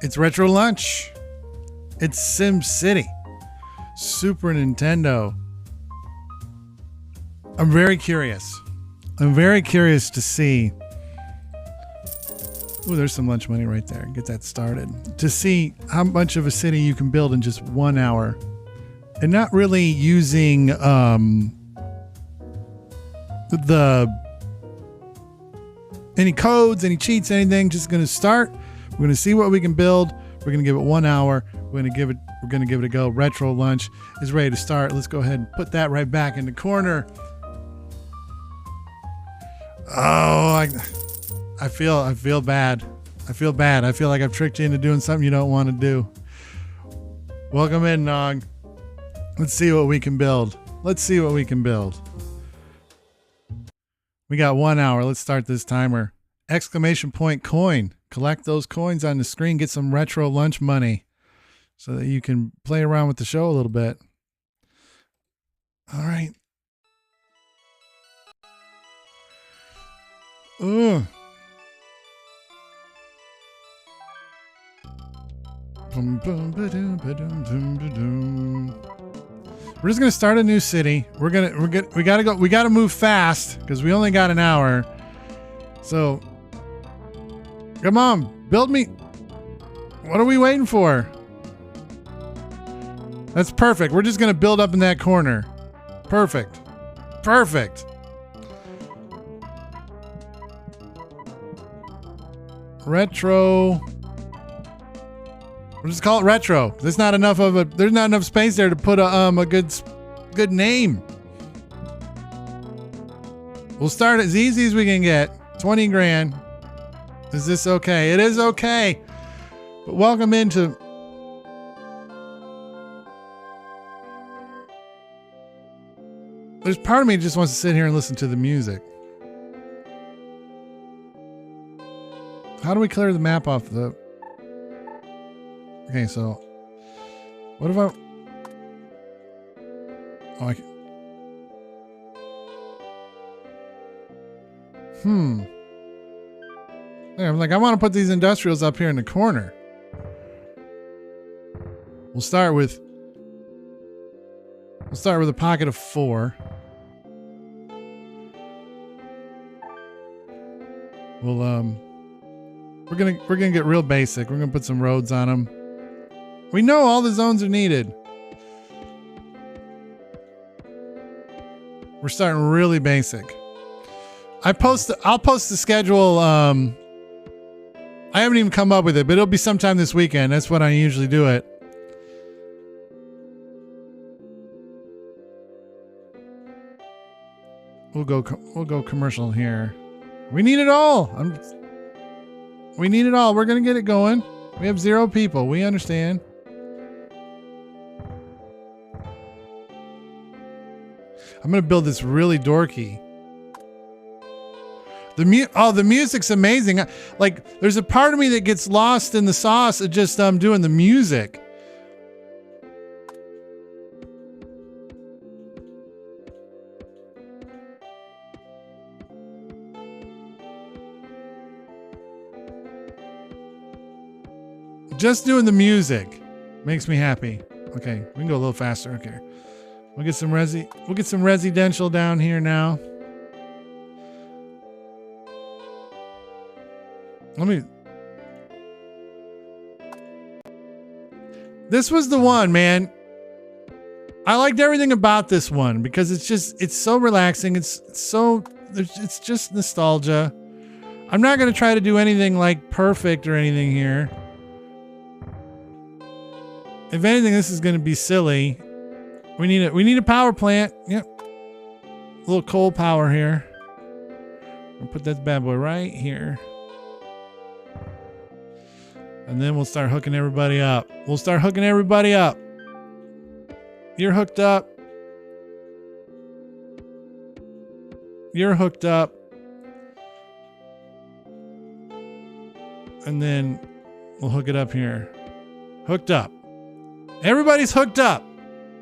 It's Retro Lunch. It's Sim City. Super Nintendo. I'm very curious. I'm very curious to see. Ooh, there's some lunch money right there. Get that started. To see how much of a city you can build in just 1 hour. And not really using any codes, any cheats, anything. Just gonna start. We're gonna see what we can build. We're gonna give it 1 hour. We're gonna give it a go. Retro Lunch is ready to start. Let's go ahead and put that right back in the corner. Oh, I feel bad. I feel bad. I feel like I've tricked you into doing something you don't want to do. Welcome in, Nog. Let's see what we can build. Let's see what we can build. We got 1 hour. Let's start this timer. Exclamation point coin. Collect those coins on the screen. Get some Retro Lunch money so that you can play around with the show a little bit. All right. Ugh. We're just gonna start a new city. We gotta move fast because we only got an hour. So come on, build me. What are we waiting for? That's perfect. We're just gonna build up in that corner. Perfect. Perfect. Retro. We'll just call it retro. There's not enough space there to put a good name. We'll start as easy as we can get. 20 grand. Is this okay? It is okay. But welcome into there's part of me that just wants to sit here and listen to the music. How do we clear the map off the... Okay, so... What if I... Oh, I can... Yeah, I'm like, I want to put these industrials up here in the corner. We'll start with a pocket of 4. We're gonna get real basic. We're gonna put some roads on them. We know all the zones are needed. We're starting really basic. I'll post the schedule. I haven't even come up with it, but it'll be sometime this weekend. That's when I usually do it. We'll go commercial here. We need it all. We need it all. We're going to get it going. We have 0 people. We understand. I'm going to build this really dorky. The music's amazing. Like, there's a part of me that gets lost in the sauce of just doing the music. Just doing the music makes me happy. Okay, we can go a little faster. Okay, we'll get some residential down here now. This was the one, man. I liked everything about this one because it's so relaxing. It's just nostalgia. I'm not going to try to do anything like perfect or anything here. If anything, this is going to be silly. We need a power plant. Yep. A little coal power here. I'll put that bad boy right here. And then we'll start hooking everybody up. You're hooked up. You're hooked up. And then we'll hook it up here. Hooked up. Everybody's hooked up.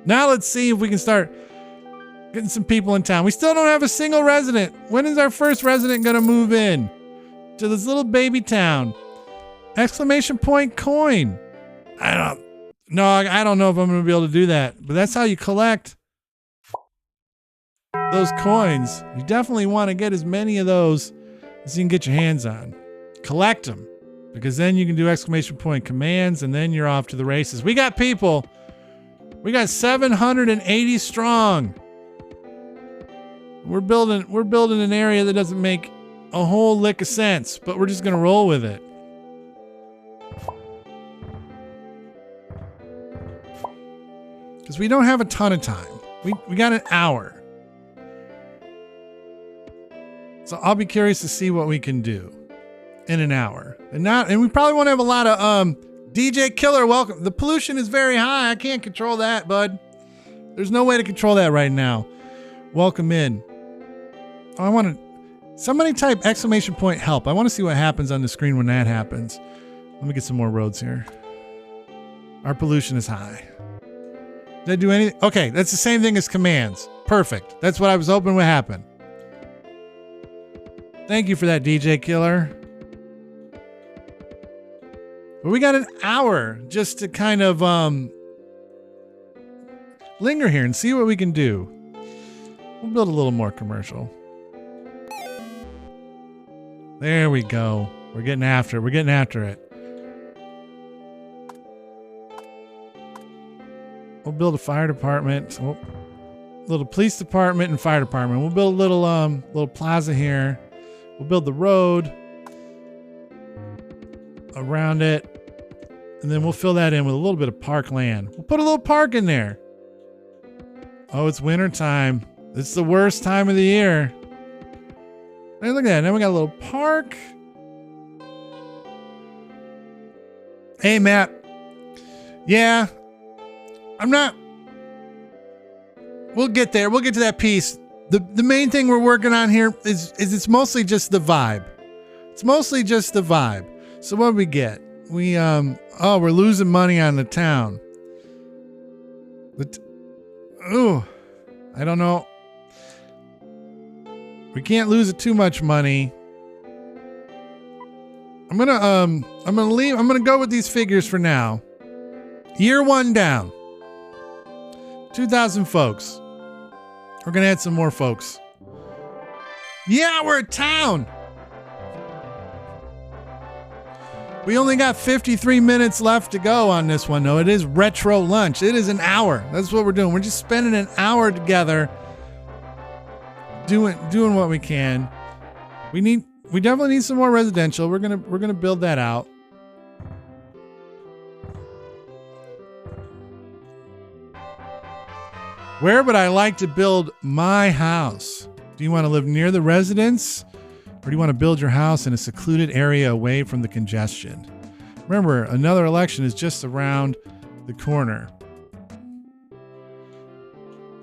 Now let's see if we can start getting some people in town. We still don't have a single resident. When is our first resident going to move in to this little baby town? Exclamation point coin. I don't know if I'm going to be able to do that, but that's how you collect those coins. You definitely want to get as many of those as you can get your hands on. Collect them, because then you can do exclamation point commands, and then you're off to the races. We got people. We got 780 strong. We're building an area that doesn't make a whole lick of sense, but we're just going to roll with it. Because we don't have a ton of time. We got an hour. So I'll be curious to see what we can do in an hour. And we probably won't have a lot of DJ Killer, welcome. The pollution is very high. I can't control that, bud. There's no way to control that right now. Welcome in. Oh, somebody type exclamation point help. I want to see what happens on the screen when that happens. Let me get some more roads here. Our pollution is high. Did I do anything? Okay, that's the same thing as commands. Perfect. That's what I was hoping would happen. Thank you for that, DJ Killer. But we got an hour just to kind of linger here and see what we can do. We'll build a little more commercial. There we go. We're getting after it. We're getting after it. We'll build a fire department. Little police department and fire department. We'll build a little plaza here. We'll build the road around it. And then we'll fill that in with a little bit of park land. We'll put a little park in there. Oh, it's winter time. It's the worst time of the year. Hey, look at that. Now we got a little park. Hey, Matt. Yeah. We'll get there. We'll get to that piece. The main thing we're working on here is it's mostly just the vibe. It's mostly just the vibe. So what do we get? We're losing money on the town. I don't know. We can't lose too much money. I'm gonna go with these figures for now. Year one down. 2,000 folks. We're gonna add some more folks. Yeah, we're a town. We only got 53 minutes left to go on this one, though. It is retro lunch. It is an hour. That's what we're doing. We're just spending an hour together doing what we can. We definitely need some more residential. We're gonna build that out. Where would I like to build my house? Do you want to live near the residence, or do you want to build your house in a secluded area away from the congestion? Remember, another election is just around the corner.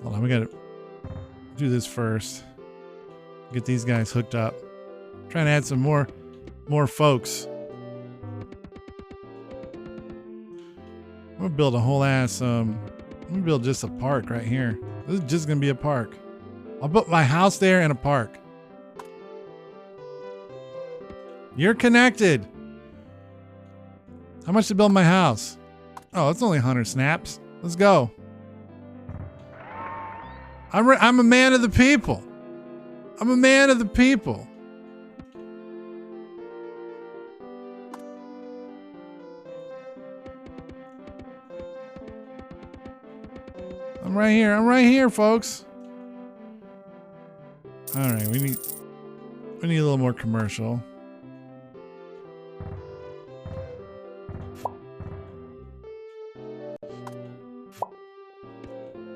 Hold on, we gotta do this first. Get these guys hooked up. Trying to add some more folks. I'm gonna build a whole ass I'm gonna build just a park right here. This is just gonna be a park. I'll put my house there and a park. You're connected. How much to build my house? Oh, it's only 100 snaps. Let's go. I'm a man of the people. I'm a man of the people. I'm right here, folks. All right, we need a little more commercial.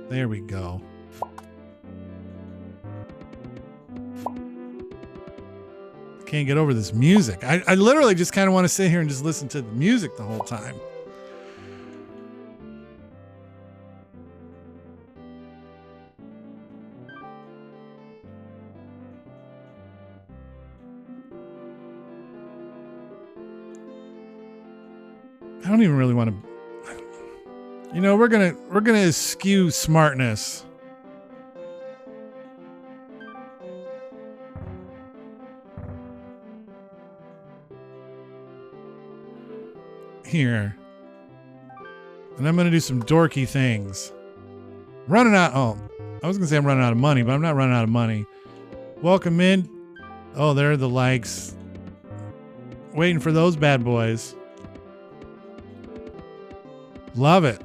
There we go. Can't get over this music. I literally just kind of want to sit here and just listen to the music the whole time. I don't even really want to. You know, we're gonna eschew smartness. here. And I'm going to do some dorky things. Running out. Oh, I was going to say I'm running out of money, but I'm not running out of money. Welcome in. Oh, there are the likes. Waiting for those bad boys. Love it.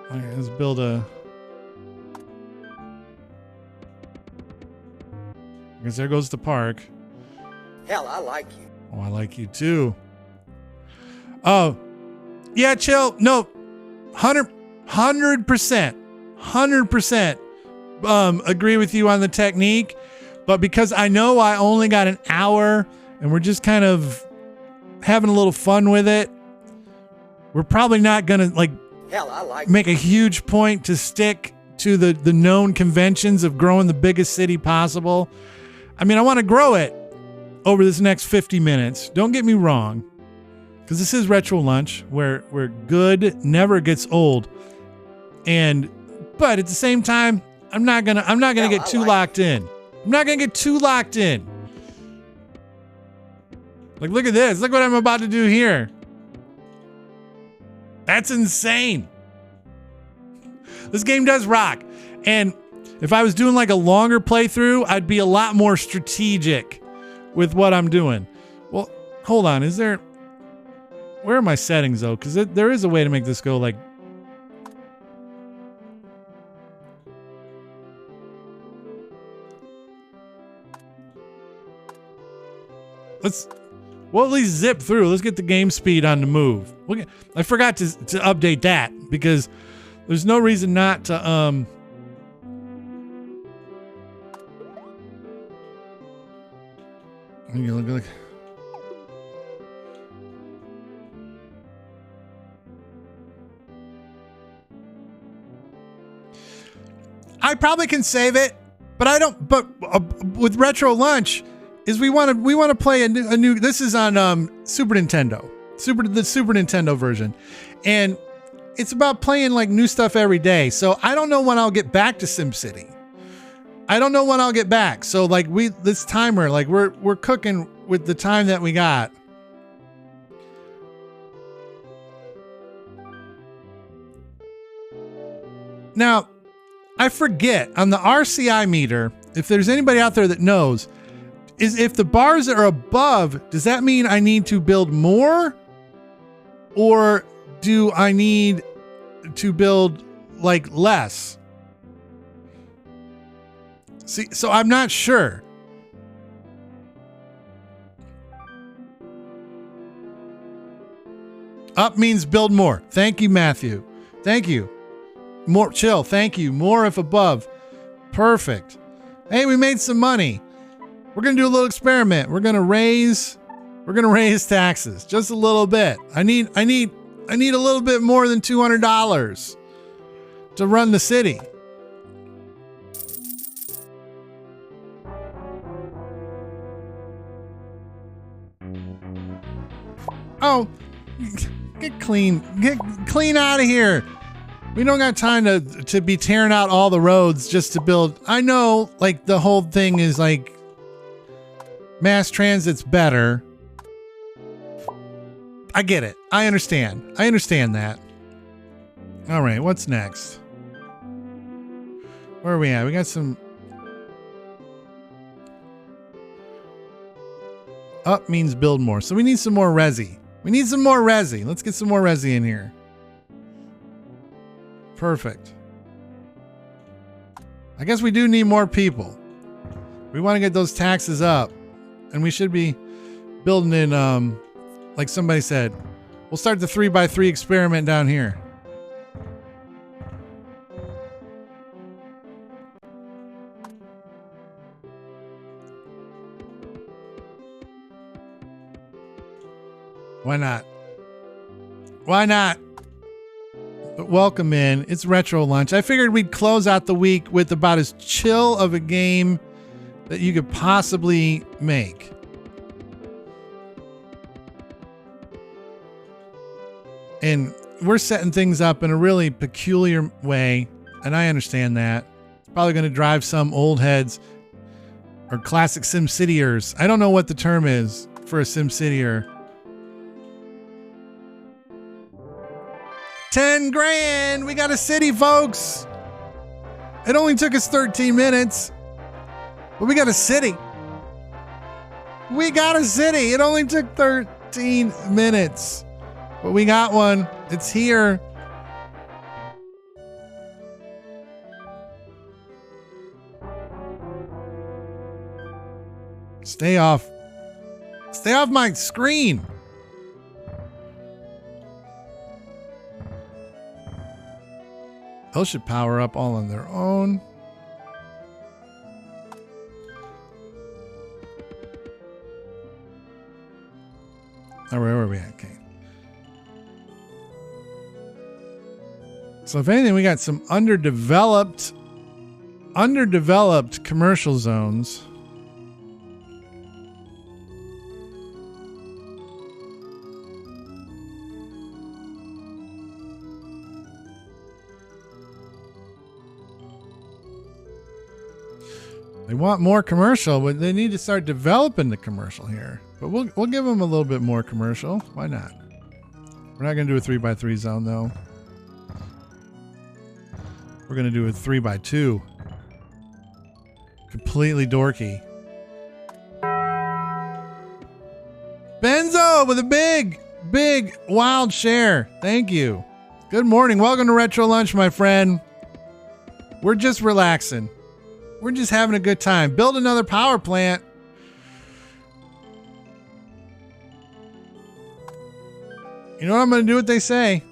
All right, let's build a... I guess there goes the park. Hell, I like you. Oh, I like you too. Oh, yeah, chill. No, 100%, agree with you on the technique. But because I know I only got an hour and we're just kind of having a little fun with it, we're probably not going to make a huge point to stick to the known conventions of growing the biggest city possible. I mean, I want to grow it over this next 50 minutes. Don't get me wrong, because this is Retro Lunch, where good never gets old. But at the same time, I'm not gonna get too locked in. I'm not gonna get too locked in. Like, look at this. Look what I'm about to do here. That's insane. This game does rock. And if I was doing like a longer playthrough, I'd be a lot more strategic with what I'm doing. Well, hold on. Where are my settings though? Because there is a way to make this go like... We'll at least zip through. Let's get the game speed on the move. I forgot to update that because there's no reason not to look. I probably can save it, but I don't. But with Retro Lunch, is we want to play a new. This is on Super Nintendo, the Super Nintendo version, and it's about playing like new stuff every day. So I don't know when I'll get back to SimCity. I don't know when I'll get back. So like this timer, like we're cooking with the time that we got. Now, I forget on the RCI meter, if there's anybody out there that knows, is if the bars are above, does that mean I need to build more? Or do I need to build like less? See, so I'm not sure. Up means build more. Thank you, Matthew. Thank you. More chill. Thank you. More if above. Perfect. Hey, we made some money. We're going to do a little experiment. We're going to raise taxes just a little bit. I need a little bit more than $200 to run the city. Oh, get clean out of here. We don't got time to be tearing out all the roads just to build. I know, like, the whole thing is like mass transit's better. I get it. I understand that. All right, what's next? Where are we at? We got some... Up means build more. So we need some more resi. Let's get some more resi in here. Perfect. I guess we do need more people. We want to get those taxes up. And we should be building in, like somebody said, we'll start the 3x3 experiment down here. Why not? But welcome in. It's Retro Lunch. I figured we'd close out the week with about as chill of a game that you could possibly make. And we're setting things up in a really peculiar way, and I understand that. It's probably going to drive some old heads or classic SimCityers. I don't know what the term is for a SimCityer. 10 grand. We got a city, folks. It only took us 13 minutes, but we got a city. We got a city. It only took 13 minutes, but we got one. It's here. Stay off my screen. Those should power up all on their own. Oh, where were we at? Okay. So if anything, we got some underdeveloped commercial zones. They want more commercial, but they need to start developing the commercial here. But we'll give them a little bit more commercial. Why not? We're not going to do a 3x3 zone though. We're going to do a 3x2. Completely dorky. Benzo with a big wild share. Thank you. Good morning. Welcome to Retro Lunch, my friend. We're just relaxing. We're just having a good time. Build another power plant. You know what? I'm going to do what they say.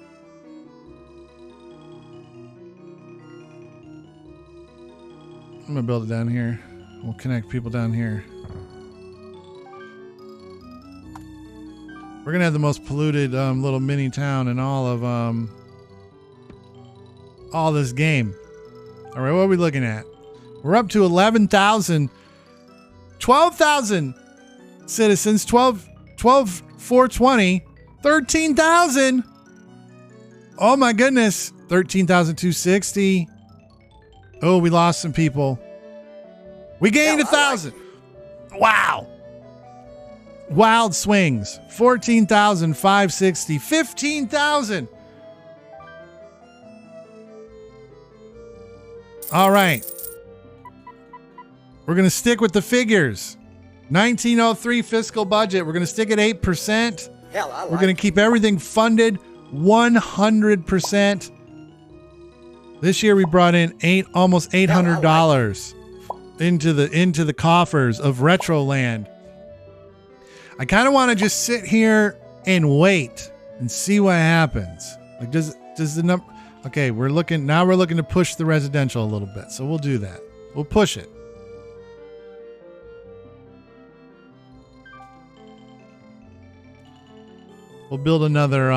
I'm going to build it down here. We'll connect people down here. We're going to have the most polluted little mini town in all of all this game. All right, what are we looking at? We're up to 12,000 citizens, 420, 13,000. Oh my goodness, 13,260. Oh, we lost some people. We gained 1,000. Wow. Wild swings, 14,560, 15,000. All right. We're going to stick with the figures. 1903 fiscal budget. We're going to stick at 8%. We're going to keep everything funded 100%. This year we brought in almost $800 into the coffers of Retroland. I kind of want to just sit here and wait and see what happens. Like does the number? Okay, we're looking to push the residential a little bit. So we'll do that. We'll push it. We'll build another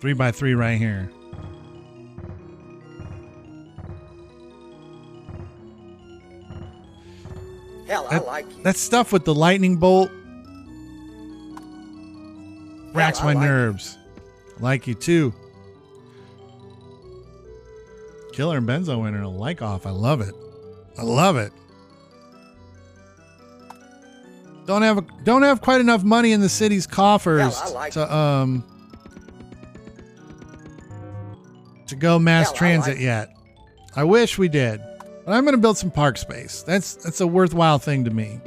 3x3 right here. Hell, I like you. That stuff with the lightning bolt racks my nerves. I like you too. Killer and Benzo winner a like off. I love it. I love it. Don't have quite enough money in the city's coffers to go mass transit yet. I wish we did. But I'm going to build some park space. That's a worthwhile thing to me.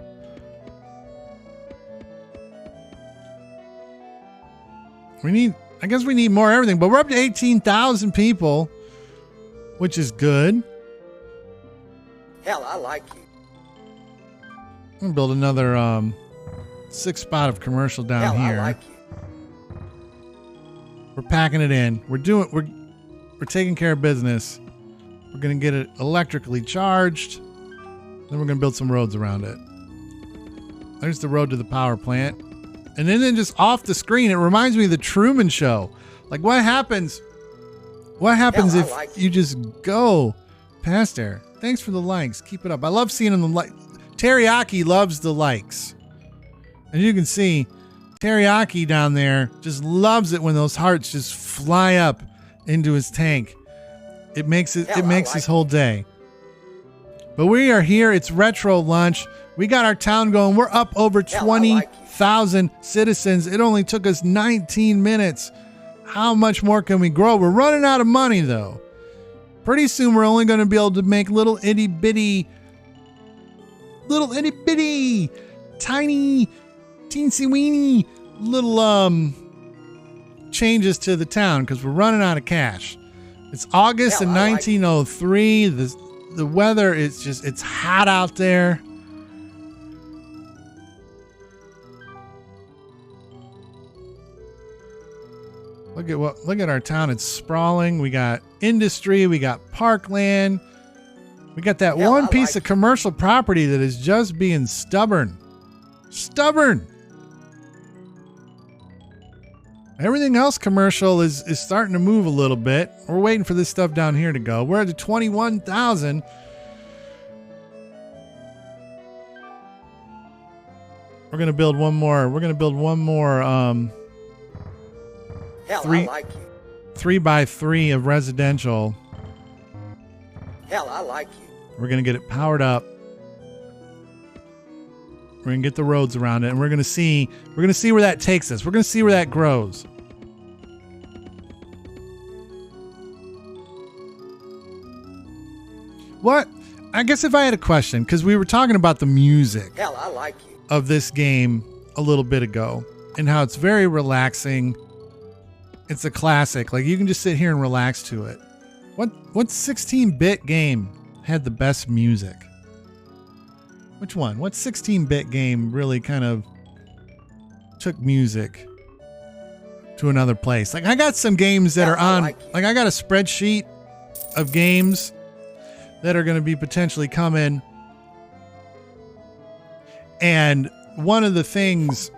I guess we need more everything, but we're up to 18,000 people, which is good. Hell, I like you. I'm gonna build another 6 spot of commercial down here. I like you. We're packing it in. We're taking care of business. We're gonna get it electrically charged. Then we're gonna build some roads around it. There's the road to the power plant. And then just off the screen, it reminds me of the Truman Show. Like what happens if you just go past there? Thanks for the likes. Keep it up. I love seeing them like Teriyaki loves the likes. And you can see Teriyaki down there just loves it when those hearts just fly up into his tank. It makes his whole day. But we are here. It's Retro Lunch. We got our town going. We're up over 20,000 citizens. It only took us 19 minutes. how much more can we grow? We're running out of money though. Pretty soon we're only going to be able to make little itty bitty, tiny, teensy weeny little changes to the town because we're running out of cash. It's August in 1903. The weather is just, it's hot out there. Look at our town. It's sprawling. We got industry. We got parkland. We got that one piece of commercial property that is just being stubborn. Everything else commercial is starting to move a little bit. We're waiting for this stuff down here to go. We're at the 21,000. We're gonna build one more. Hell, I like you. 3x3 of residential. Hell, I like you. We're gonna get it powered up. We're gonna get the roads around it, and we're gonna see where that takes us. We're gonna see where that grows. What? I guess if I had a question, because we were talking about the music Hell, I like you. of this game a little bit ago, and how it's very relaxing. It's a classic. Like, you can just sit here and relax to it. What 16-bit game had the best music? Which one? What 16-bit game really kind of took music to another place? Like, I got some games that are on, like I got a spreadsheet of games that are going to be potentially coming. And one of the things,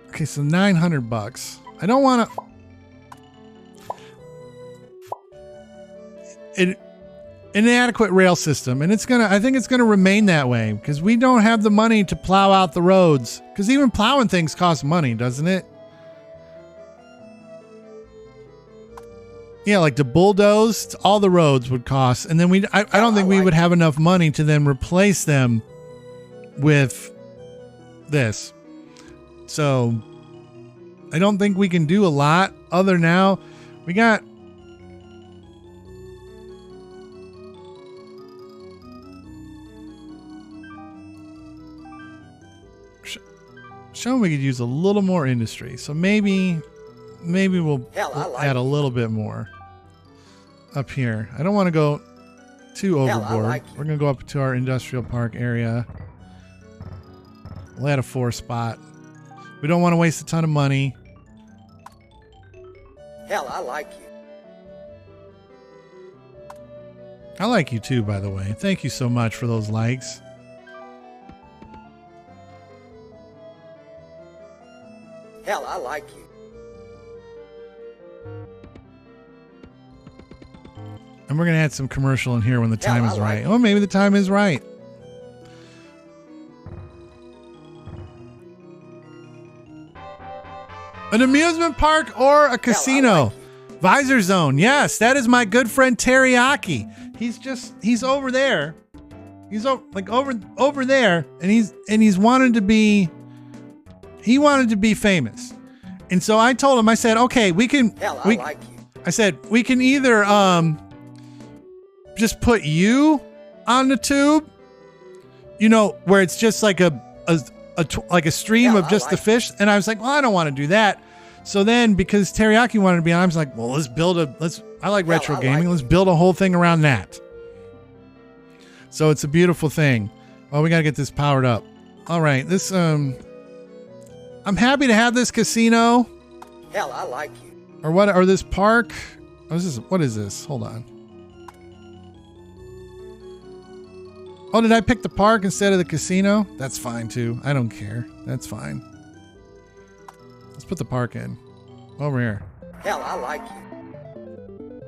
okay, so $900. I don't want to, an inadequate rail system, and I think it's gonna remain that way because we don't have the money to plow out the roads, because even plowing things costs money, doesn't it? Yeah, like to bulldoze all the roads would cost, and then I don't think we would have enough money to then replace them with this. So I don't think we can do a lot other now. We got showing we could use a little more industry. So maybe we'll add a little bit more up here. I don't want to go too overboard. We're going to go up to our industrial park area. We'll add a 4 spot. We don't want to waste a ton of money. Hell, I like you. I like you too, by the way. Thank you so much for those likes. Hell, I like you. And we're going to add some commercial in here when the time is right. Oh, maybe the time is right. An amusement park or a casino. Visor Zone. Yes, that is my good friend Teriyaki. He's over there. He's over there, and he wanted to be famous. And so I told him, I said, okay, we can I said, we can either just put you on the tube, you know, where it's just like a stream of just the fish. And I was like, well, I don't want to do that. So then, because Teriyaki wanted to be on, I was like, well, I like retro gaming. Let's build a whole thing around that. So it's a beautiful thing. Oh, we got to get this powered up. All right. This, I'm happy to have this casino. Hell, I like you. Or this park. What is this? Hold on. Oh, did I pick the park instead of the casino? That's fine too. I don't care. That's fine. Let's put the park in. Over here. Hell, I like you.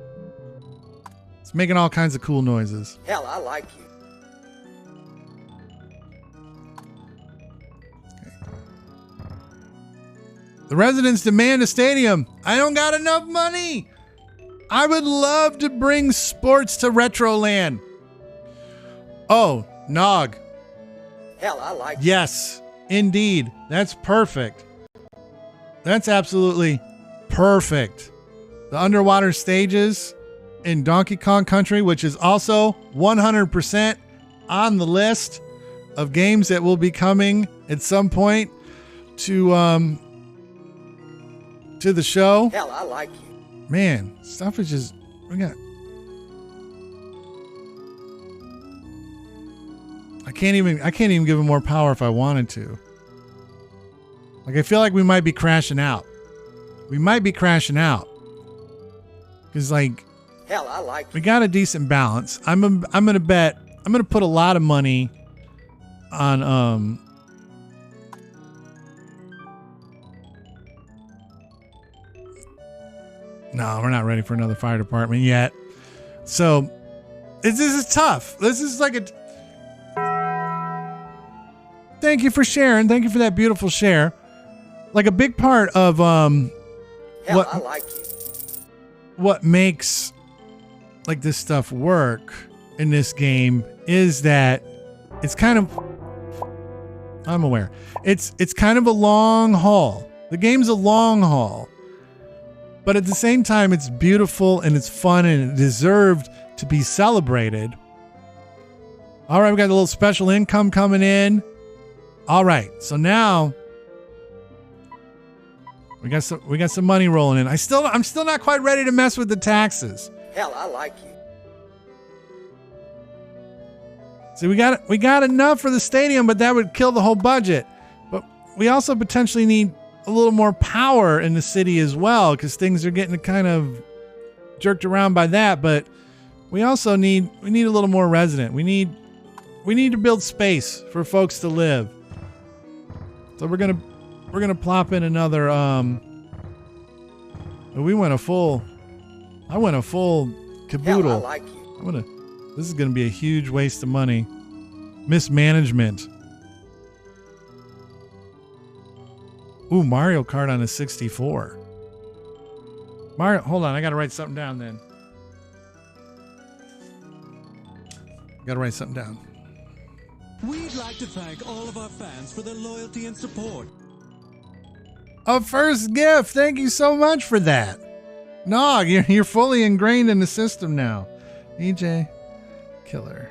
It's making all kinds of cool noises. Hell, I like you. Okay. The residents demand a stadium. I don't got enough money. I would love to bring sports to Retroland. Oh, Nog. Hell, I like Yes, indeed. That's perfect. That's absolutely perfect. The underwater stages in Donkey Kong Country, which is also 100% on the list of games that will be coming at some point to the show. Hell, I like you. Man, stuff is just I can't even give him more power if I wanted to. Like, I feel like we might be crashing out. Cuz like, hell, I like you. we got a decent balance. I'm going to put a lot of money on no, we're not ready for another fire department yet. So this is tough. This is like thank you for sharing. Thank you for that beautiful share. Like, a big part of hell, I like you. what makes like this stuff work in this game is that it's kind of, I'm aware, it's kind of a long haul. The game's a long haul, but at the same time it's beautiful and it's fun and it deserved to be celebrated. All right, we got a little special income coming in. All right, so now we got some money rolling in. I'm still not quite ready to mess with the taxes. Hell, I like you. See, we got enough for the stadium, but that would kill the whole budget. But we also potentially need a little more power in the city as well, because things are getting kind of jerked around by that. But we also need a little more resident. We need to build space for folks to live. So we're gonna plop in another. I went a full caboodle. Hell, I like you. This is gonna be a huge waste of money. Mismanagement. Ooh, Mario Kart on a 64. Mario, hold on, I gotta write something down then. Gotta write something down. We'd like to thank all of our fans for their loyalty and support. A first gift. Thank you so much for that. Nog, you're fully ingrained in the system now. EJ Killer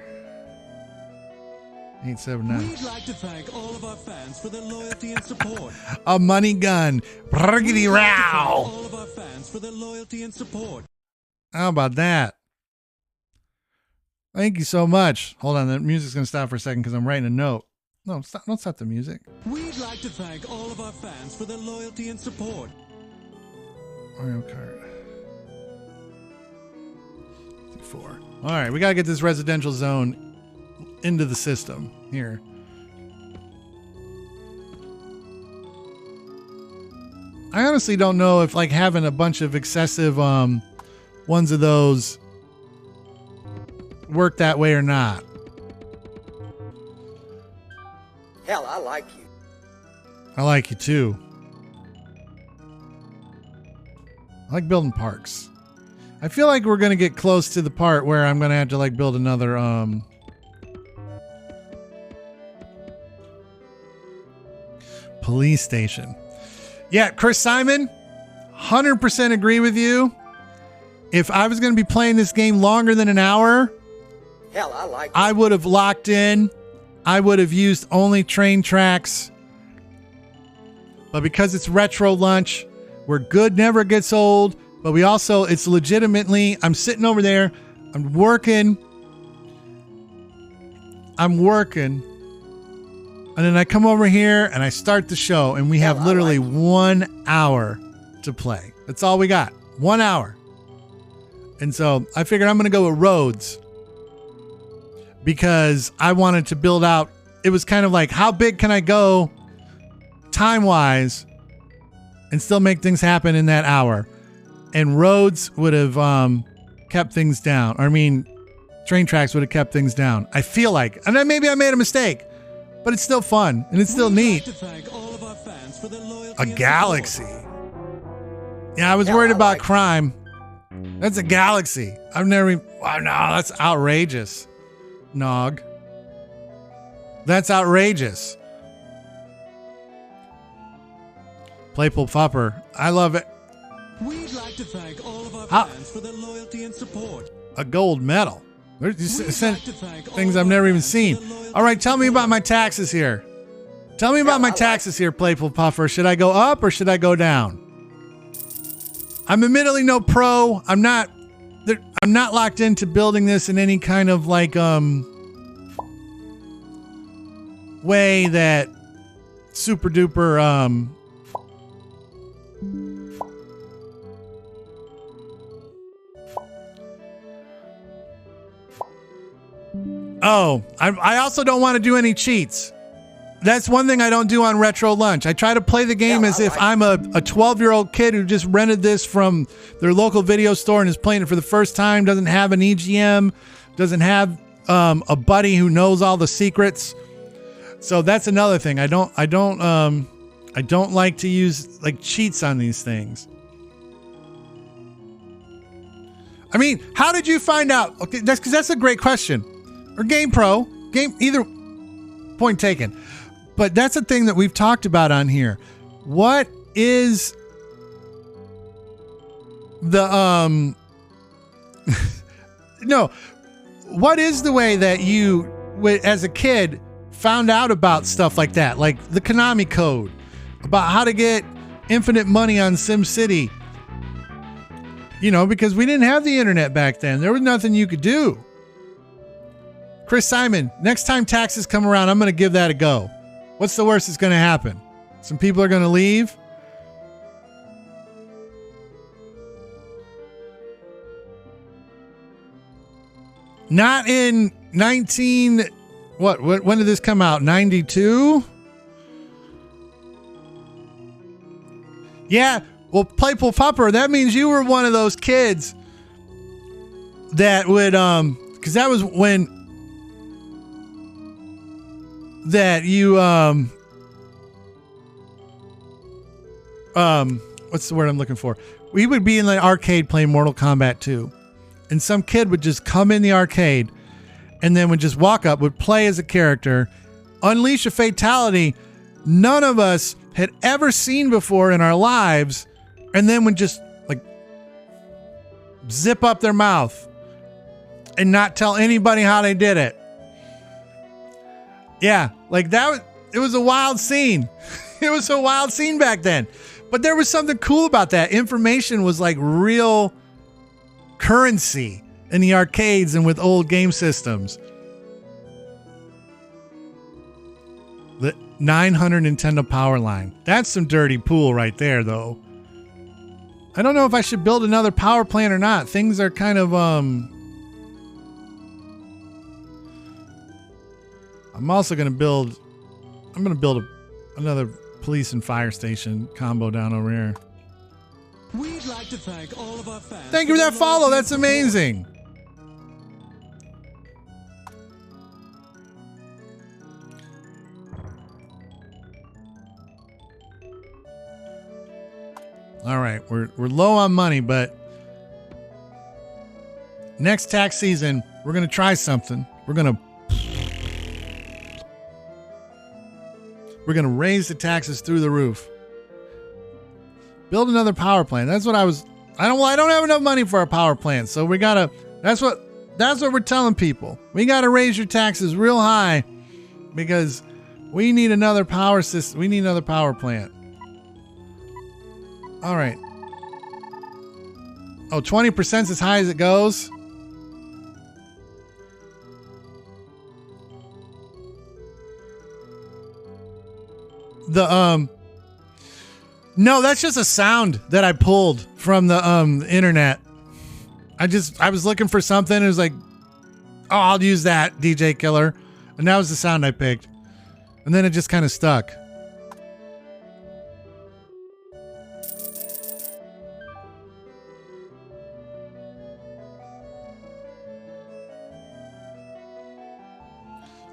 879. We'd like to thank all of our fans for their loyalty and support. A money gun. Briggity row. All of our fans for their loyalty and support. How about that? Thank you so much. Hold on, the music's gonna stop for a second because I'm writing a note. No, stop, don't stop the music. We'd like to thank all of our fans for their loyalty and support. Mario Kart 64. All right, we gotta get this residential zone into the system here. I honestly don't know if like having a bunch of excessive ones of those work that way or not. Hell, I like you. I like you too. I like building parks. I feel like we're gonna get close to the part where I'm gonna have to like build another police station. Yeah, Chris Simon, 100% agree with you. If I was gonna be playing this game longer than an hour, hell, I like you. I would have locked in. I would have used only train tracks. But because it's retro lunch, where good never gets old, but we also, it's legitimately, I'm sitting over there, I'm working, and then I come over here and I start the show, and we have literally 1 hour to play. That's all we got. 1 hour. And so I figured I'm going to go with roads because I wanted to build out. It was kind of like, how big can I go time-wise and still make things happen in that hour? And roads would have kept things down. I mean, train tracks would have kept things down. I feel like. And then maybe I made a mistake, but it's still fun and it's still neat. A galaxy. Yeah, I was worried about crime. That's a galaxy. I've never even, wow, no, that's outrageous. Nog. That's outrageous. Playful Pupper. I love it. We'd like to thank all of our How- fans for their loyalty and support. A gold medal. There's We'd sent like to thank all things of I've our never even fans for seen. their loyalty All right, and tell me about support. my taxes here. Tell me about my taxes here, Playful Puffer. Should I go up or should I go down? I'm admittedly no pro. I'm not locked into building this in any kind of like way that super duper Oh, I also don't want to do any cheats. That's one thing I don't do on Retro Lunch. I try to play the game as if I'm a 12-year-old kid who just rented this from their local video store and is playing it for the first time, doesn't have an EGM, doesn't have a buddy who knows all the secrets. So that's another thing. I don't like to use like cheats on these things. I mean, how did you find out? Okay, that's a great question. Or either point taken. But that's a thing that we've talked about on here. What is the no, what is the way that you as a kid found out about stuff like that, like the Konami code, about how to get infinite money on SimCity? You know, because we didn't have the internet back then. There was nothing you could do. Chris Simon, next time taxes come around, I'm going to give that a go. What's the worst that's going to happen? Some people are going to leave. Not in 19... What? When did this come out? 92? Yeah. Well, Playful Pupper, that means you were one of those kids that would... Because that was when... That you... What's the word I'm looking for? We would be in the arcade playing Mortal Kombat 2. And some kid would just come in the arcade and then would just walk up, would play as a character, unleash a fatality none of us had ever seen before in our lives, and then would just like zip up their mouth and not tell anybody how they did it. Yeah, like it was a wild scene. It was a wild scene back then. But there was something cool about that. Information was like real currency in the arcades and with old game systems. The 900 Nintendo power line. That's some dirty pool right there, though. I don't know if I should build another power plant or not. Things are kind of, I'm also going to build, another police and fire station combo down over here. We'd like to thank all of our fans. Thank you for that follow. That's amazing. All right, we're low on money, but next tax season, we're going to try something. We're going to raise the taxes through the roof. Build another power plant. That's what I don't have enough money for a power plant. So that's what we're telling people. We got to raise your taxes real high because we need another power system. We need another power plant. All right. Oh, 20% is as high as it goes. No, that's just a sound that I pulled from the internet. I was looking for something and it was like, oh, I'll use that, DJ Killer. And that was the sound I picked. And then it just kind of stuck.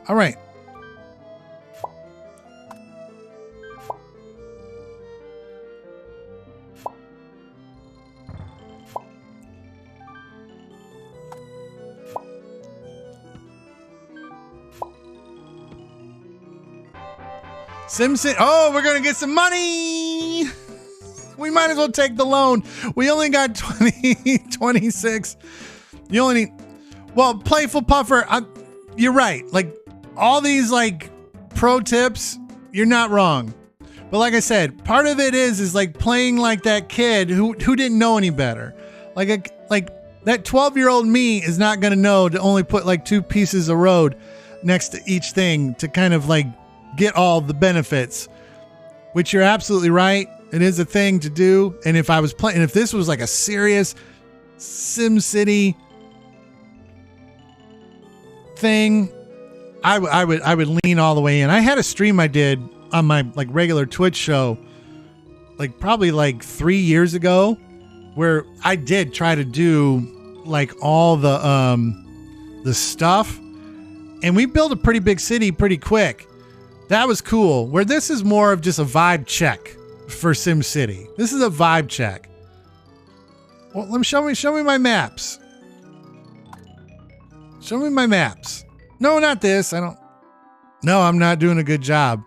All right. SimCity. Oh, we're going to get some money. We might as well take the loan. We only got 26. You only need, well, Playful Puffer, you're right. Like, all these, like, pro tips, you're not wrong. But like I said, part of it is like playing like that kid who didn't know any better. Like that 12-year-old me is not going to know to only put like 2 pieces of road next to each thing to kind of like get all the benefits, which you're absolutely right. It is a thing to do. And if I was playing, if this was like a serious SimCity thing, I would lean all the way in. I had a stream I did on my like regular Twitch show, like probably like 3 years ago, where I did try to do like all the stuff, and we built a pretty big city pretty quick. That was cool. Where this is more of just a vibe check for SimCity. This is a vibe check. Well, let me show me my maps. Show me my maps. No, not this. No, I'm not doing a good job.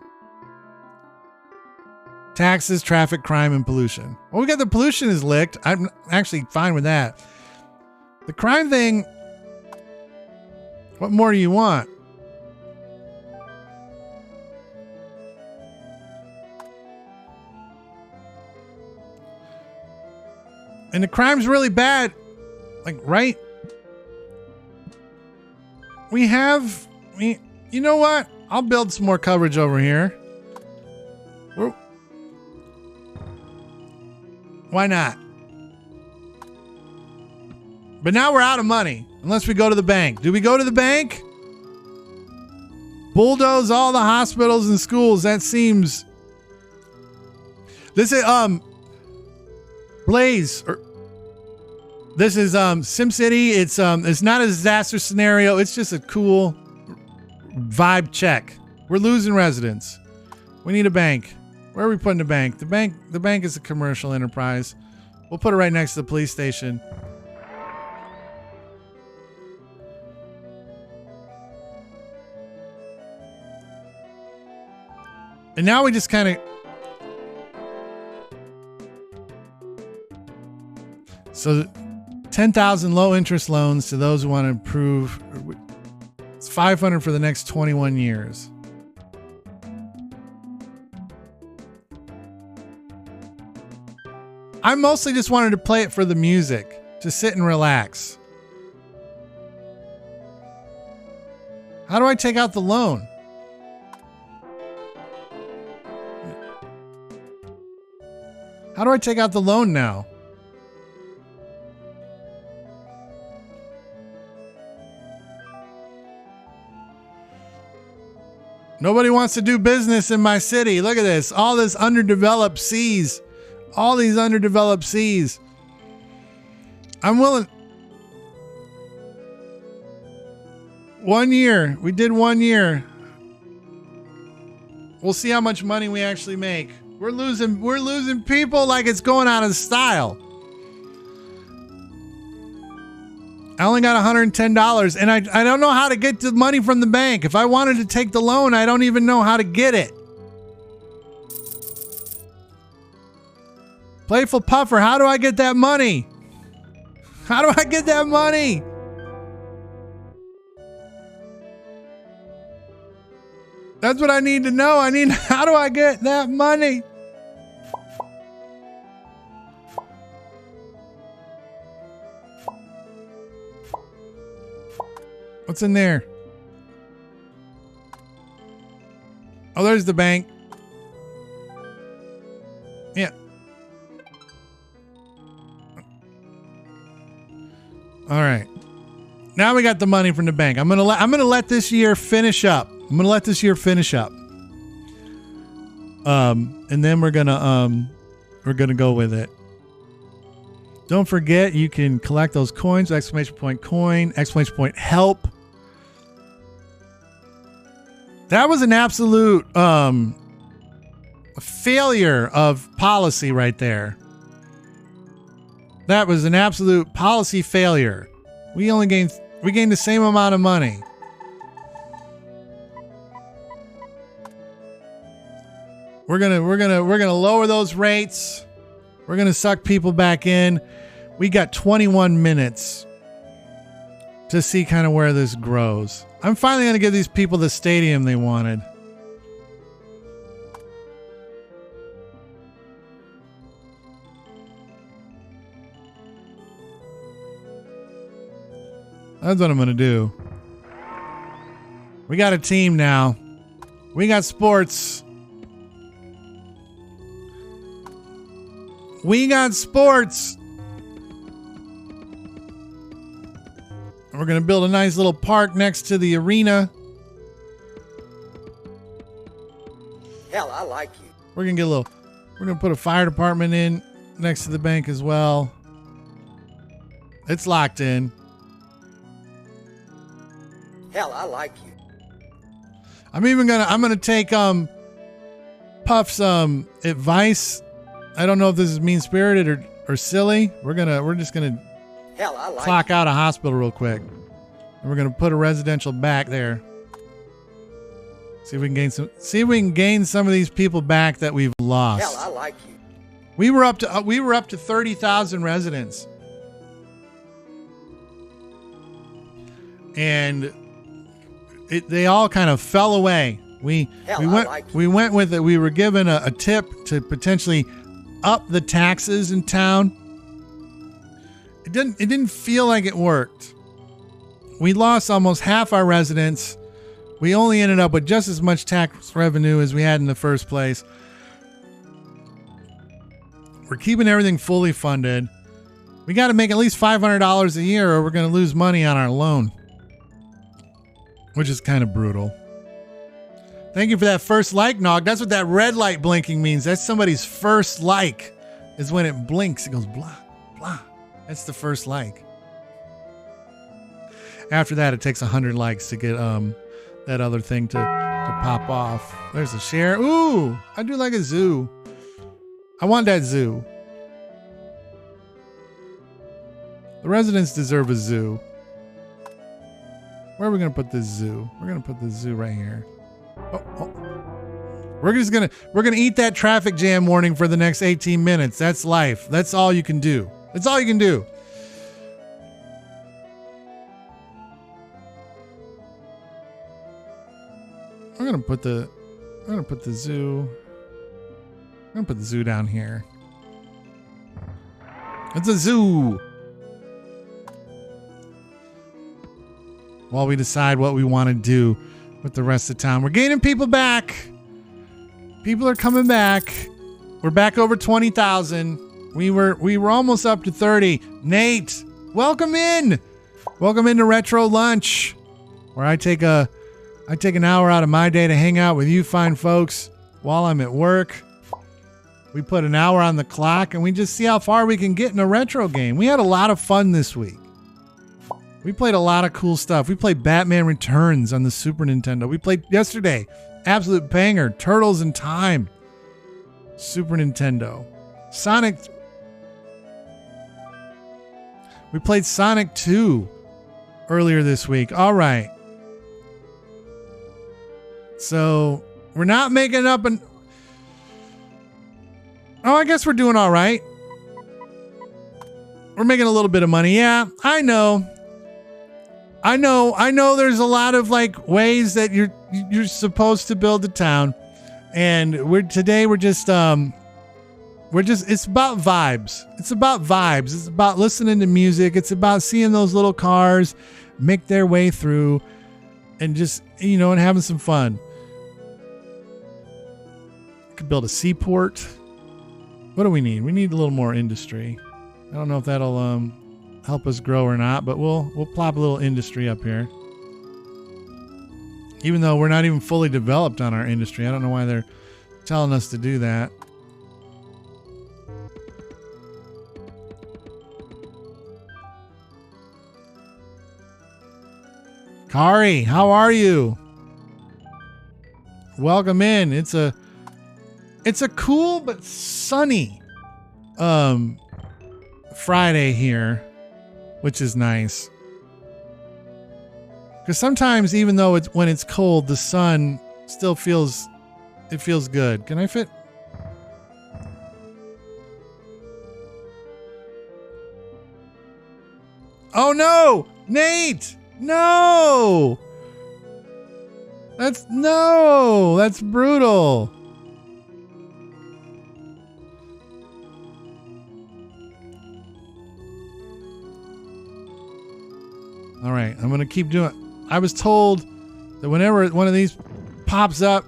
Taxes, traffic, crime, and pollution. Well, we got the pollution is licked. I'm actually fine with that. The crime thing, what more do you want? And the crime's really bad. Like, right? You know what? I'll build some more coverage over here. Why not? But now we're out of money. Unless we go to the bank. Do we go to the bank? Bulldoze all the hospitals and schools. That seems... This is, Blaze, this is SimCity. It's not a disaster scenario. It's just a cool vibe check. We're losing residents. We need a bank. Where are we putting the bank? The bank is a commercial enterprise. We'll put it right next to the police station. And now we just kind of... So 10,000 low interest loans to those who want to improve. It's 500 for the next 21 years. I mostly just wanted to play it for the music, to sit and relax. How do I take out the loan? How do I take out the loan now? Nobody wants to do business in my city. Look at this. All this underdeveloped seas. All these underdeveloped seas. I'm willing. 1 year. We did 1 year. We'll see how much money we actually make. We're losing people like it's going out of style. I only got $110, and I don't know how to get the money from the bank. If I wanted to take the loan, I don't even know how to get it. Playful Puffer, how do I get that money? How do I get that money? That's what I need to know. How do I get that money? What's in there? Oh, there's the bank. Yeah. All right. Now we got the money from the bank. I'm gonna let this year finish up. And then we're gonna go with it. Don't forget, you can collect those coins. Exclamation point coin. Exclamation point help. That was an absolute failure of policy right there. That was an absolute policy failure. We gained the same amount of money. We're gonna lower those rates. We're going to suck people back in. We got 21 minutes to see kind of where this grows. I'm finally going to give these people the stadium they wanted. That's what I'm going to do. We got a team now. We got sports. We got sports. We're going to build a nice little park next to the arena. Hell, I like you. We're going to put a fire department in next to the bank as well. It's locked in. Hell, I like you. I'm going to take Puff's advice. I don't know if this is mean-spirited or silly. We're just going to Hell, I like clock out a hospital real quick. And we're going to put a residential back there. See if we can gain some of these people back that we've lost. Hell, I like you. We were up to 30,000 residents. And they all kind of fell away. We went with it. We were given a tip to potentially up the taxes in town. It didn't feel like it worked. We lost almost half our residents. We only ended up with just as much tax revenue as we had in the first place. We're keeping everything fully funded. We got to make at least $500 a year or we're going to lose money on our loan, which is kind of brutal. Thank you for that first like, Nog. That's what that red light blinking means. That's somebody's first like, is when it blinks. It goes blah, blah. That's the first like. After that, it takes 100 likes to get that other thing to pop off. There's a share. Ooh, I do like a zoo. I want that zoo. The residents deserve a zoo. Where are we going to put this zoo? We're going to put the zoo right here. Oh. We're going to eat that traffic jam warning for the next 18 minutes. That's life. That's all you can do. That's all you can do. I'm going to put the zoo. I'm going to put the zoo down here. It's a zoo. While we decide what we want to do with the rest of the town. We're gaining people back. People are coming back. We're back over 20,000. We were almost up to 30. Nate, welcome in. Welcome into Retro Lunch, where I take an hour out of my day to hang out with you fine folks while I'm at work. We put an hour on the clock and we just see how far we can get in a retro game. We had a lot of fun this week. We played a lot of cool stuff. We played Batman Returns on the Super Nintendo. We played yesterday, absolute banger, Turtles in Time, Super Nintendo. We played Sonic 2 earlier this week. All right. So we're not making up I guess we're doing all right. We're making a little bit of money. Yeah, I know there's a lot of like ways that you're supposed to build a town. And it's about vibes. It's about vibes. It's about listening to music. It's about seeing those little cars make their way through and just, and having some fun. Could build a seaport. What do we need? We need a little more industry. I don't know if that'll help us grow or not, but we'll plop a little industry up here. Even though we're not even fully developed on our industry. I don't know why they're telling us to do that. Kari, how are you? Welcome in. It's a cool but sunny Friday here, which is nice. Because sometimes, even though when it's cold, the sun still feels good. Can I fit? Oh no! Nate! No! That's brutal. All right, I'm going to keep doing. I was told that whenever one of these pops up,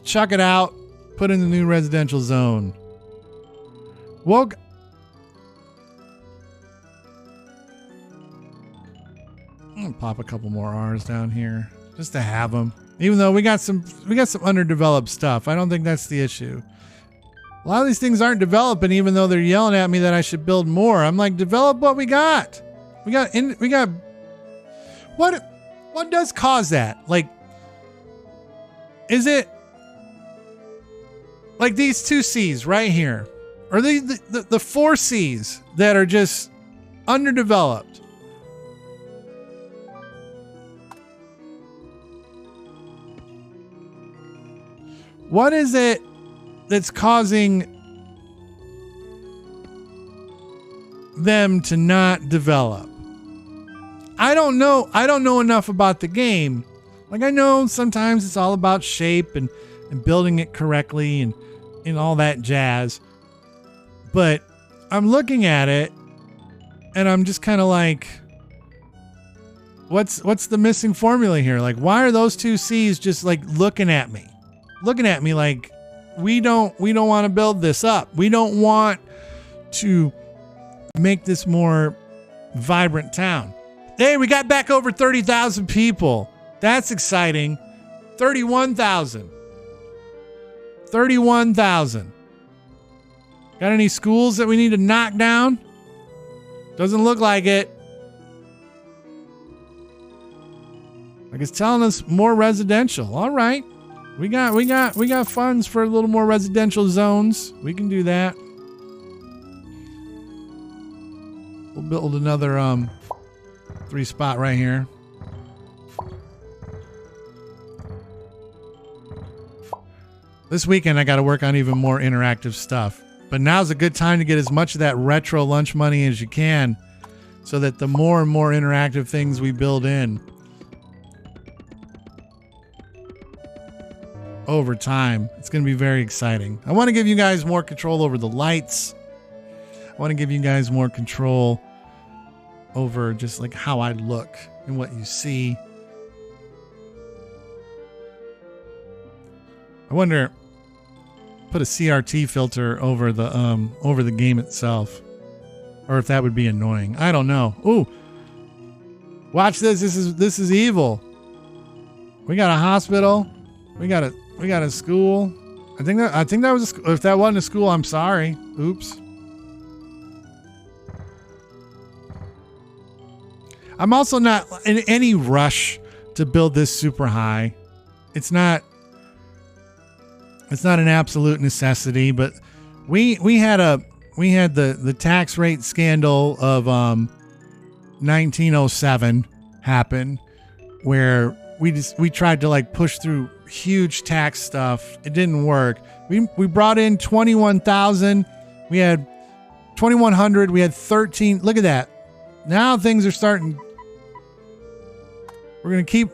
chuck it out, put in the new residential zone. Woke. I'm gonna pop a couple more R's down here just to have them. Even though we got some underdeveloped stuff. I don't think that's the issue. A lot of these things aren't developing, even though they're yelling at me that I should build more. I'm like, develop what we got. We got. What does cause that? Like, is it like these 2 C's right here? Or the 4 C's that are just underdeveloped? What is it that's causing them to not develop? I don't know. I don't know enough about the game. Like, I know sometimes it's all about shape and building it correctly and all that jazz. But I'm looking at it and I'm just kind of like, what's the missing formula here? Like, why are those 2 C's just like looking at me like, we don't want to build this up. We don't want to make this more vibrant town. Hey, we got back over 30,000 people. That's exciting. 31,000. 31,000. Got any schools that we need to knock down? Doesn't look like it. Like, it's telling us more residential. All right. We got funds for a little more residential zones. We can do that. We'll build another 3 spot right here. This weekend I got to work on even more interactive stuff. But now's a good time to get as much of that retro lunch money as you can, so that the more and more interactive things we build in over time, it's going to be very exciting. I want to give you guys more control over the lights. I want to give you guys more control over just like how I look and what you see. I wonder, put a CRT filter over the game itself, or if that would be annoying. I don't know. Ooh, watch this. This is evil. We got a hospital. We got a school. I think that was a school. If that wasn't a school, I'm sorry. Oops. I'm also not in any rush to build this super high. It's not an absolute necessity, but we had the tax rate scandal of 1907 happen, where we tried to like push through huge tax stuff. It didn't work. We brought in 21,000. We had 2,100. We had 13. Look at that. Now things are starting. We're gonna keep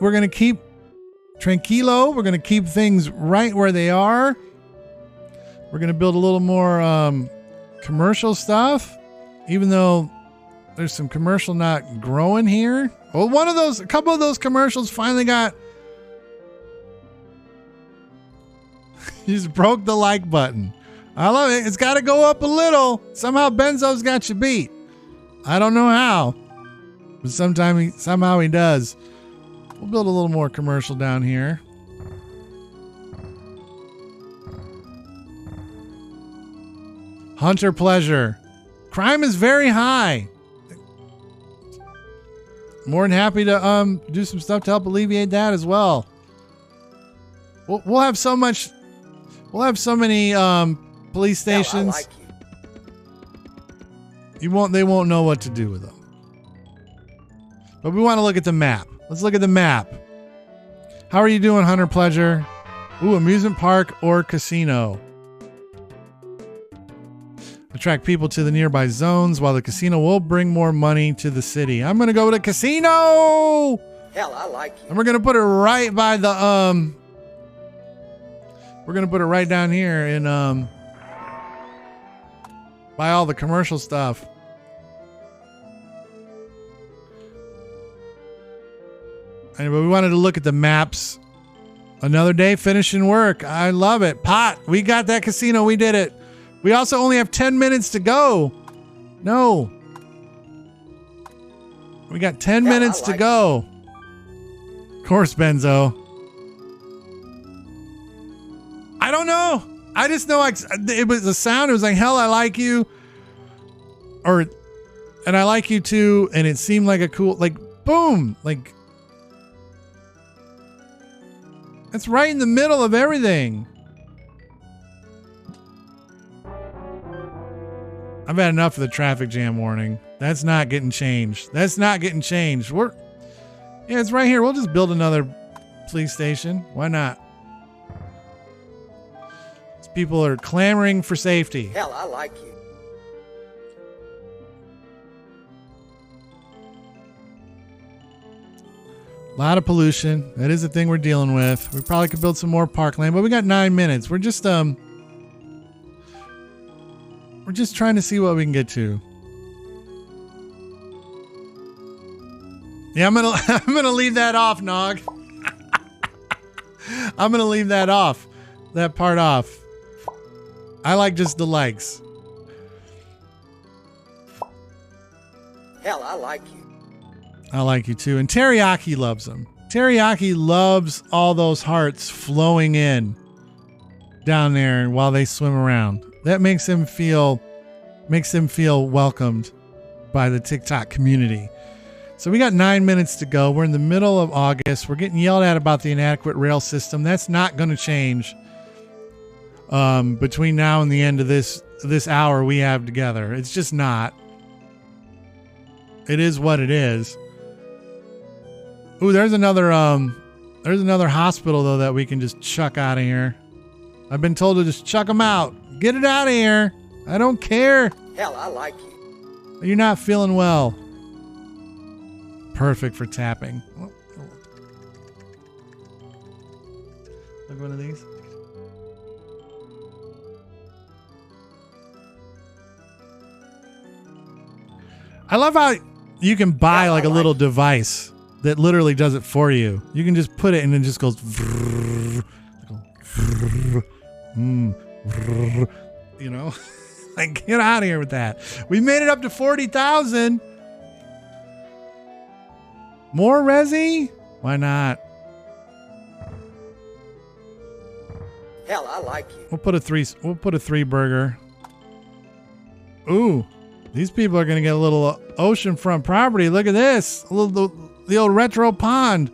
tranquilo. We're gonna keep things right where they are. We're gonna build a little more commercial stuff, even though there's some commercial not growing here. Well, a couple of those commercials finally got. You just broke the like button. I love it. It's got to go up a little. Somehow Benzo's got you beat. I don't know how, but somehow he does. We'll build a little more commercial down here. Hunter pleasure. Crime is very high. More than happy to do some stuff to help alleviate that as well. We'll have so much. We'll have so many police stations. Hell, I like you. They won't know what to do with them. But we want to look at the map. Let's look at the map. How are you doing, Hunter Pleasure? Ooh, amusement park or casino. attract people to the nearby zones, while the casino will bring more money to the city. I'm gonna go to the casino. Hell, I like you. And we're gonna put it right by the we're gonna put it right down here in by all the commercial stuff. Anyway, we wanted to look at the maps. Another day finishing work. I love it. Pot, we got that casino. We did it. We also only have 10 minutes to go. No. We got 10 minutes to go. Of course, Benzo. I don't know. I just know it was the sound. It was like, hell, I like you. And I like you too. And it seemed like a cool, like, boom. Like, it's right in the middle of everything. I've had enough of the traffic jam warning. That's not getting changed. That's not getting changed. Yeah, it's right here. We'll just build another police station. Why not? These people are clamoring for safety. Hell, I like you. A lot of pollution. That is the thing we're dealing with. We probably could build some more parkland, but we got 9 minutes. We're just trying to see what we can get to. Yeah, I'm gonna leave that off, Nog. I'm gonna leave that off. That part off. I like just the likes. Hell, I like you. I like you too. And Teriyaki loves them. Teriyaki loves all those hearts flowing in down there while they swim around. That makes him feel welcomed by the TikTok community. So we got 9 minutes to go. We're in the middle of August. We're getting yelled at about the inadequate rail system. That's not going to change between now and the end of this hour we have together. It's just not. It is what it is. Ooh, there's another hospital though that we can just chuck out of here. I've been told to just chuck them out. Get it out of here. I don't care. Hell, I like you. You're not feeling well. Perfect for tapping. Look, one of these. I love how you can buy like a little device that literally does it for you. You can just put it and it just goes. You know, like get out of here with that. We made it up to 40,000. More resi? Why not? Hell, I like you. We'll put a 3 burger. Ooh, these people are gonna get a little oceanfront property. Look at this, the old retro pond.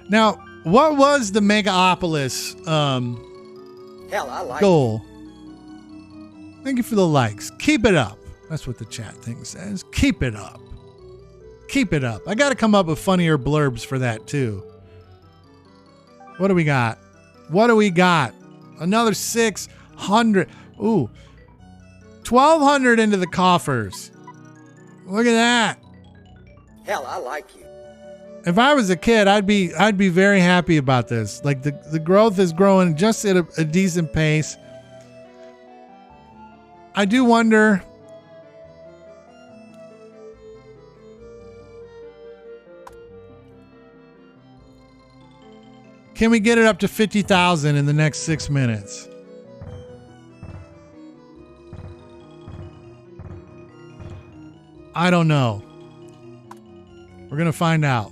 Now, what was the Megapolis Hell, I like goal? Thank you for the likes. Keep it up. That's what the chat thing says. Keep it up. Keep it up. I got to come up with funnier blurbs for that too. What do we got? What do we got? Another 600. Ooh. 1,200 into the coffers. Look at that. Hell, I like you. If I was a kid, I'd be very happy about this. Like the growth is growing just at a decent pace. I do wonder. Can we get it up to 50,000 in the next 6 minutes? I don't know. We're going to find out.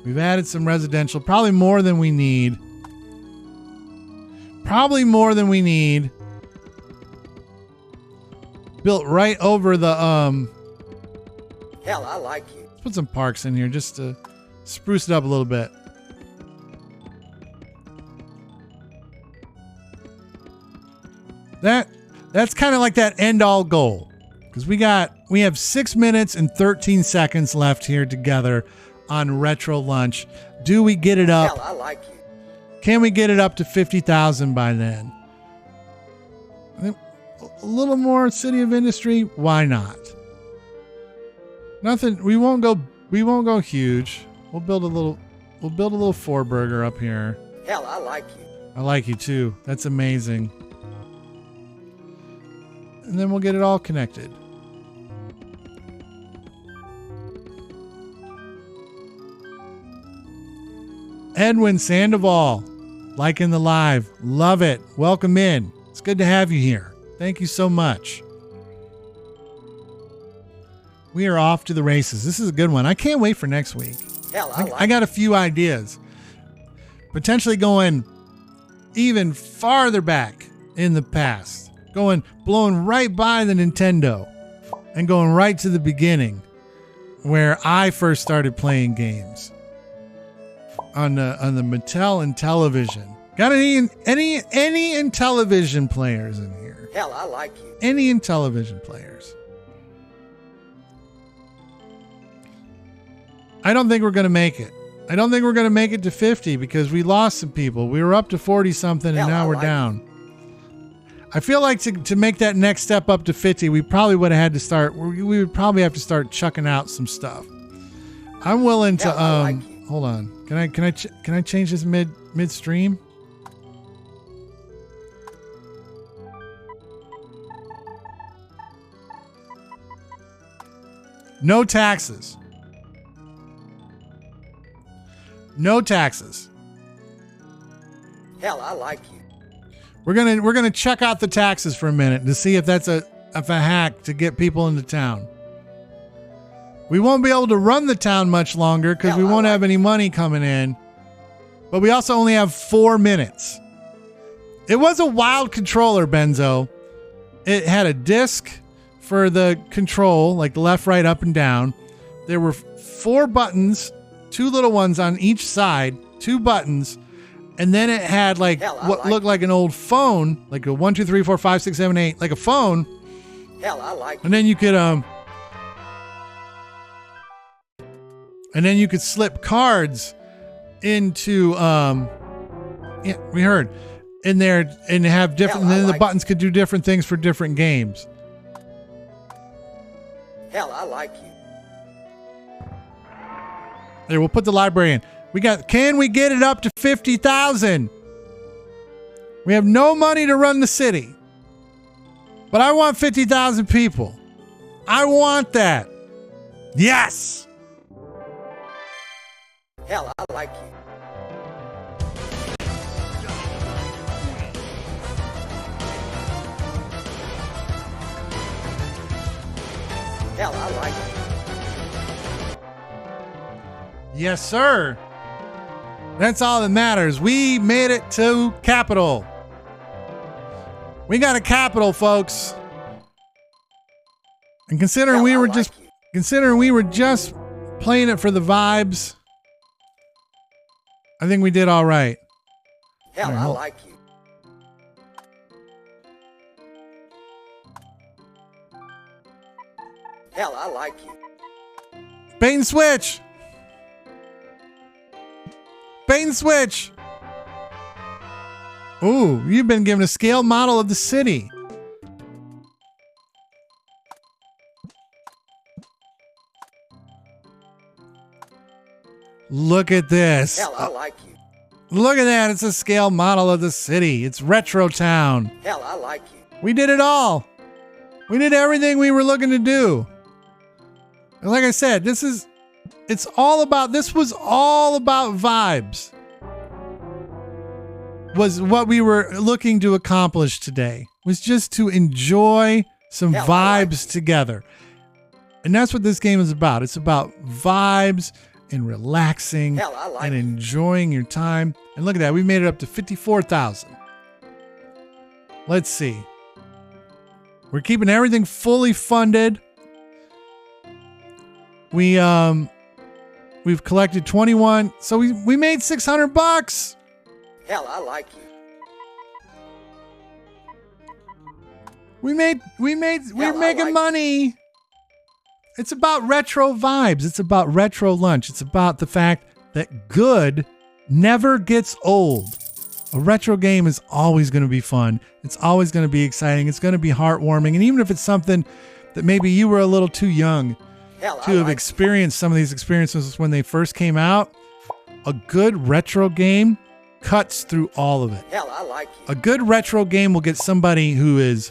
We've added some residential, probably more than we need. Built right over the Hell, I like you. Let's put some parks in here just to spruce it up a little bit. That's kind of like that end all goal. Because we have 6 minutes and 13 seconds left here together on Retro Lunch. Do we get it up? Hell, I like you. Can we get it up to 50,000 by then? a little more City of Industry. Why not? Nothing. We won't go huge. We'll build a little 4 burger up here. Hell, I like you. I like you too. That's amazing. And then we'll get it all connected. Edwin Sandoval, liking the live. Love it. Welcome in. It's good to have you here. Thank you so much. We are off to the races. This is a good one. I can't wait for next week. Hell, I got a few ideas. Potentially going even farther back in the past. Blowing right by the Nintendo and going right to the beginning where I first started playing games on the Mattel and Television. Got any Intellivision players in here? Hell, I like you. Any Intellivision players? I don't think we're going to make it. I don't think we're going to make it to 50 because we lost some people. We were up to 40 something and now we're down. I feel like to make that next step up to 50, we probably would have had to start. We would probably have to start chucking out some stuff. I'm willing to. Hold on. Can I change this midstream? No taxes. No taxes. Hell, I like you. We're gonna check out the taxes for a minute to see if that's a hack to get people into town. We won't be able to run the town much longer because we won't have any money coming in. But we also only have 4 minutes. It was a wild controller, Benzo. It had a disc for the control, like the left, right, up, and down. There were 4 buttons, 2 little ones on each side, 2 buttons. And then it had like what looked like an old phone, like a 1, 2, 3, 4, 5, 6, 7, 8, like a phone. Hell, I like it. And then you could slip cards into yeah, we heard in there and have different. Then the buttons could do different things for different games. Hell, I like you. There, we'll put the library in. Can we get it up to 50,000? We have no money to run the city. But I want 50,000 people. I want that. Yes. Hell, I like you. Hell, I like you. Yes, sir. That's all that matters. We made it to capital. We got a capital, folks. And considering we were just playing it for the vibes, I think we did all right. Hell, I like you. Hell, I like you. Bait and switch. Bait and switch. Ooh, you've been given a scale model of the city. Look at this. Hell, I like you. Look at that. It's a scale model of the city. It's Retro Town. Hell, I like you. We did it all. We did everything we were looking to do. And like I said, this was all about vibes. Was what we were looking to accomplish today. Was just to enjoy some vibes together. And that's what this game is about. It's about vibes and relaxing and enjoying your time. And look at that. We made it up to 54,000. Let's see. We're keeping everything fully funded. We've collected 21. So we made $600. Hell, I like you. We're making money. It's about retro vibes. It's about retro lunch. It's about the fact that good never gets old. A retro game is always going to be fun. It's always going to be exciting. It's going to be heartwarming. And even if it's something that maybe you were a little too young Hell, I to have like experienced some of these experiences when they first came out, a good retro game cuts through all of it. you. Hell, I like you. A good retro game will get somebody who is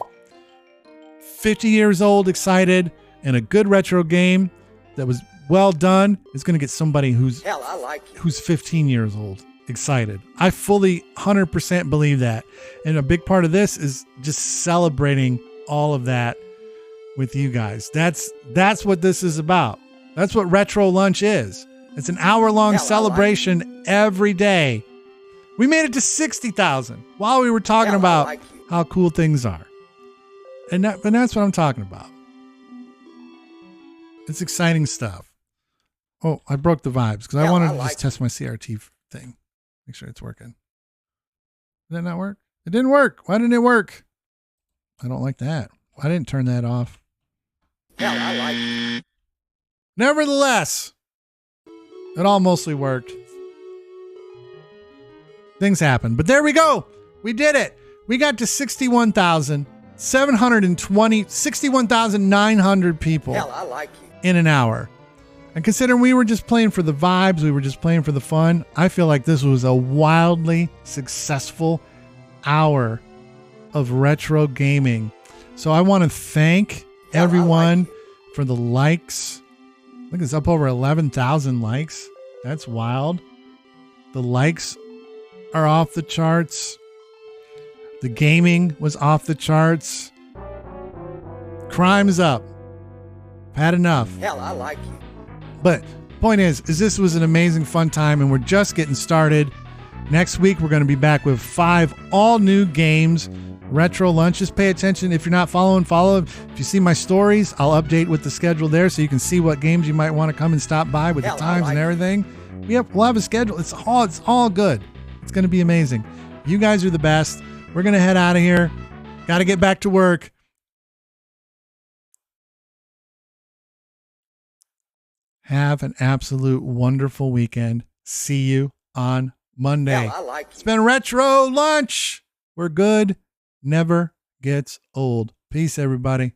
50 years old excited, and a good retro game that was well done is going to get somebody who's Hell, I like you. 15 years old excited. I fully 100% believe that. And a big part of this is just celebrating all of that with you guys. That's what this is about. That's what Retro Lunch is. It's an hour-long Hell, I like celebration every day. We made it to 60,000 while we were talking Hell, I about like you. how cool things are. And that's what I'm talking about. It's exciting stuff. Oh, I broke the vibes because I Hell, wanted I to just like test my CRT thing. Make sure it's working. Did that not work? It didn't work. Why didn't it work? I don't like that. I didn't turn that off. Hell, I like you. Nevertheless, it all mostly worked. Things happen. But there we go. We did it. We got to 61,900 people Hell, I like you. in an hour. And considering we were just playing for the vibes, we were just playing for the fun, I feel like this was a wildly successful hour of retro gaming. So I want to thank everyone for the likes. Look, it's up over 11,000 likes. That's wild. The likes are off the charts. The gaming was off the charts. Crime is up. Had enough. Hell, I like you. But point is this was an amazing fun time, and we're just getting started. Next week, we're going to be back with 5 all new games. Retro Lunch. Just pay attention. If you're not following, follow. If you see my stories, I'll update with the schedule there so you can see what games you might want to come and stop by with Hell, the I times like and it. everything. We'll have a schedule. It's all good. It's going to be amazing. You guys are the best. We're going to head out of here. Got to get back to work. Have an absolute wonderful weekend. See you on Monday. Hell, I like It's you. been Retro Lunch. We're good. Never gets old. Peace, everybody.